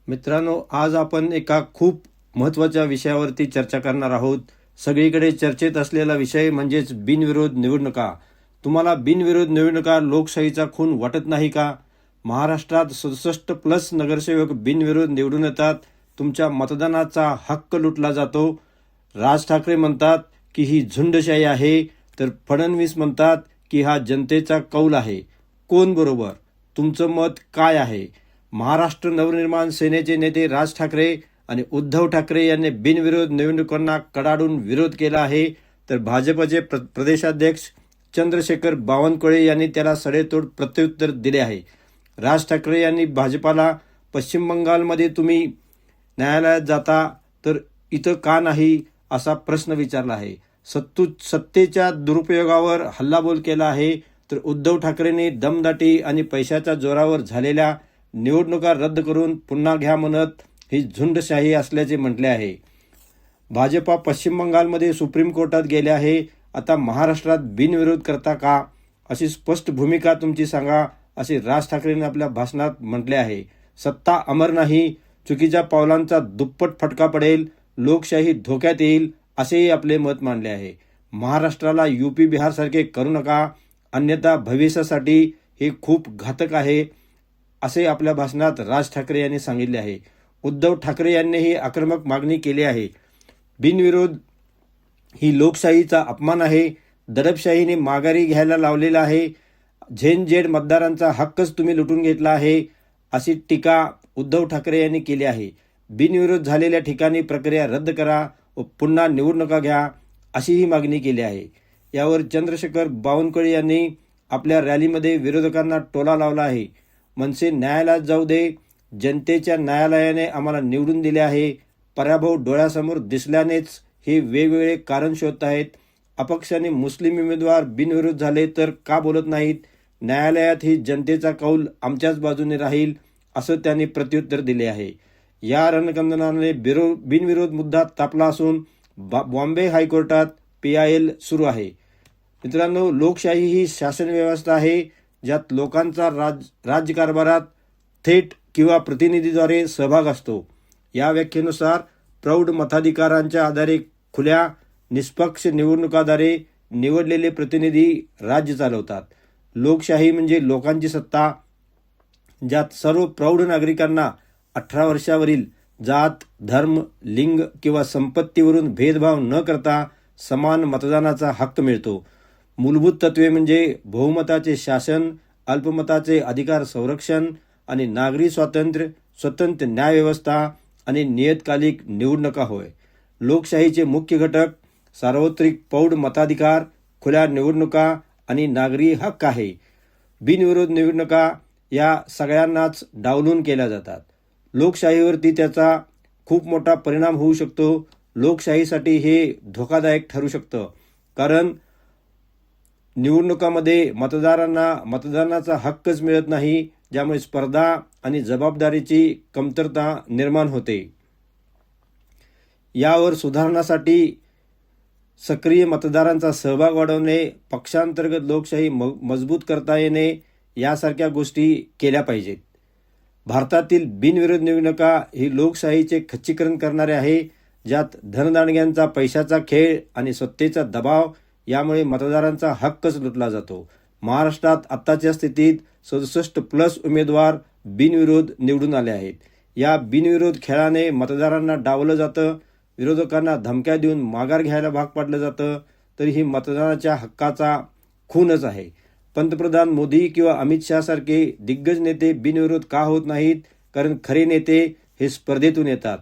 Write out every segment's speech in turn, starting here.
मित्रांनो, आज आपण एका खूप महत्त्वाच्या विषयावरती चर्चा करणार आहोत. सगळीकडे चर्चेत असलेला विषय म्हणजेच बिनविरोध निवडणुका. तुम्हाला बिनविरोध निवडणुका लोकशाहीचा खून वाटत नाही का? महाराष्ट्रात 67+ नगरसेवक बिनविरोध निवडून येतात. तुमच्या मतदानाचा हक्क लुटला जातो. राज ठाकरे म्हणतात की ही झुंडशाही आहे, तर फडणवीस म्हणतात की हा जनतेचा कौल आहे. कोण बरोबर? तुमचं मत काय आहे? महाराष्ट्र नवनिर्माण सेनेचे नेते राज ठाकरे आणि उद्धव ठाकरे यांनी बिनविरोध निवडणुकांना कडाडून विरोध केला आहे, तर भाजपचे प्रदेशाध्यक्ष चंद्रशेखर बावनकुळे यांनी त्याला सडेतोड प्रत्युत्तर दिले आहे. राज ठाकरे यांनी भाजपाला पश्चिम बंगालमध्ये तुम्ही न्यायालयात जाता तर इथं का नाही असा प्रश्न विचारला आहे. सत्तेच्या दुरुपयोगावर हल्लाबोल केला आहे, तर उद्धव ठाकरेंनी दमदाटी आणि पैशाच्या जोरावर झालेल्या निवडणुका रद्द करून पुन्हा घ्या म्हणत ही झुंडशाही असल्याचे म्हटले आहे. भाजपा पश्चिम बंगालमध्ये सुप्रीम कोर्टात गेले आहे. आता महाराष्ट्रात बिनविरोध करता का? अशी स्पष्ट भूमिका तुमची सांगा, असे राज ठाकरेंनी आपल्या भाषणात म्हटले आहे. सत्ता अमर नाही, चुकीच्या पावलांचा दुप्पट फटका पडेल, लोकशाही धोक्यात येईल, असेही आपले मत मांडले आहे. महाराष्ट्राला यूपी बिहारसारखे करू नका, अन्यथा भविष्यासाठी हे खूप घातक आहे, असे आपल्या भाषणात राज ठाकरे यांनी सांगितले आहे. उद्धव ठाकरे यांनीही आक्रमक मागणी केली आहे. बिनविरोध ही लोकशाहीचा अपमान आहे. दडपशाहीने माघारी घ्यायला लावलेला आहे. झेड मतदारांचा हक्कच तुम्ही लुटून घेतला आहे, अशी टीका उद्धव ठाकरे यांनी केली आहे. बिनविरोध झालेल्या ठिकाणी प्रक्रिया रद्द करा व पुन्हा निवडणुका घ्या, अशीही मागणी केली आहे. यावर चंद्रशेखर बावनकुळे यांनी आपल्या रॅलीमध्ये विरोधकांना टोला लावला आहे. मनसे न्यायालयात जाऊ दे, जनतेच्या न्यायालयाने आम्हाला निवडून दिले आहे. पराभव डोळ्यासमोर दिसल्यानेच हे वेगवेगळे कारण शोधत आहेत. अपक्ष आणि मुस्लिम उमेदवार बिनविरोध झाले तर का बोलत नाहीत? न्यायालयात ही जनतेचा कौल आमच्याच बाजूने राहील, असं त्यांनी प्रत्युत्तर दिले आहे. या रणकंदनाने बिनविरोध मुद्दा तापला असून बॉम्बे हायकोर्टात PIL सुरू आहे. मित्रांनो, लोकशाही ही शासन व्यवस्था आहे, ज्यात लोकांचा राज्यकारभारात थेट किंवा प्रतिनिधीद्वारे सहभाग असतो. या व्याख्येनुसार प्रौढ मताधिकारांच्या आधारे खुल्या निष्पक्ष निवडणुकाद्वारे निवडलेले प्रतिनिधी राज्य चालवतात. लोकशाही म्हणजे लोकांची सत्ता, ज्यात सर्व प्रौढ नागरिकांना 18 वर्षावरील जात, धर्म, लिंग किंवा संपत्तीवरून भेदभाव न करता समान मतदानाचा हक्क मिळतो. मूलभूत तत्वे म्हणजे बहुमताचे शासन, अल्पमताचे अधिकार संरक्षण आणि नागरी स्वातंत्र्य, स्वतंत्र न्यायव्यवस्था आणि नियतकालिक निवडणुका होय. लोकशाहीचे मुख्य घटक सार्वत्रिक प्रौढ मताधिकार, खुल्या निवडणुका आणि नागरी हक्क आहे. बिनविरोध निवडणुका या सगळ्यांनाच डावलून केल्या जातात. लोकशाहीवरती त्याचा खूप मोठा परिणाम होऊ शकतो. लोकशाहीसाठी हे धोकादायक ठरू शकतं, कारण निवडणुकामध्ये मतदारांना मतदानाचा हक्कच मिळत नाही, ज्यामुळे स्पर्धा आणि जबाबदारीची कमतरता निर्माण होते. यावर सुधारणासाठी सक्रिय मतदारांचा सहभाग वाढवणे, पक्षांतर्गत लोकशाही मजबूत करता येणे, यासारख्या गोष्टी केल्या पाहिजेत. भारतातील बिनविरोध निवडणुका ही लोकशाहीचे खच्चीकरण करणारे आहे, ज्यात धनदांडग्यांचा पैशाचा खेळ आणि सत्तेचा दबाव यामुळे मतदारांचा हक्कच लुटला जातो. महाराष्ट्रात आत्ताच्या स्थितीत 67+ उमेदवार बिनविरोध निवडून आले आहेत. या बिनविरोध खेळाने मतदारांना डावलं जातं, विरोधकांना धमक्या देऊन माघार घ्यायला भाग पाडलं जातं, तरी ही मतदानाच्या हक्काचा खूनच आहे. पंतप्रधान मोदी किंवा अमित शहा सारखे दिग्गज नेते बिनविरोध का होत नाहीत? कारण खरे नेते हे स्पर्धेतून येतात.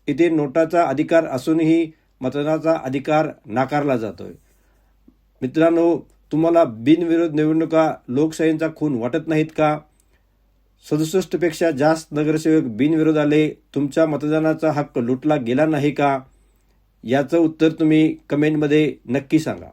इथे नोटाचा अधिकार असूनही मतदानाचा अधिकार नाकारला जातोय. मित्रांनो, तुम्हाला बिनविरोध निवडणुका लोकशाहीचा खून वाटत नाहीत का? 67पेक्षा जास्त नगरसेवक बिनविरोध आले, तुमच्या मतदानाचा हक्क लुटला गेला नाही का? याचं उत्तर तुम्ही कमेंटमध्ये नक्की सांगा.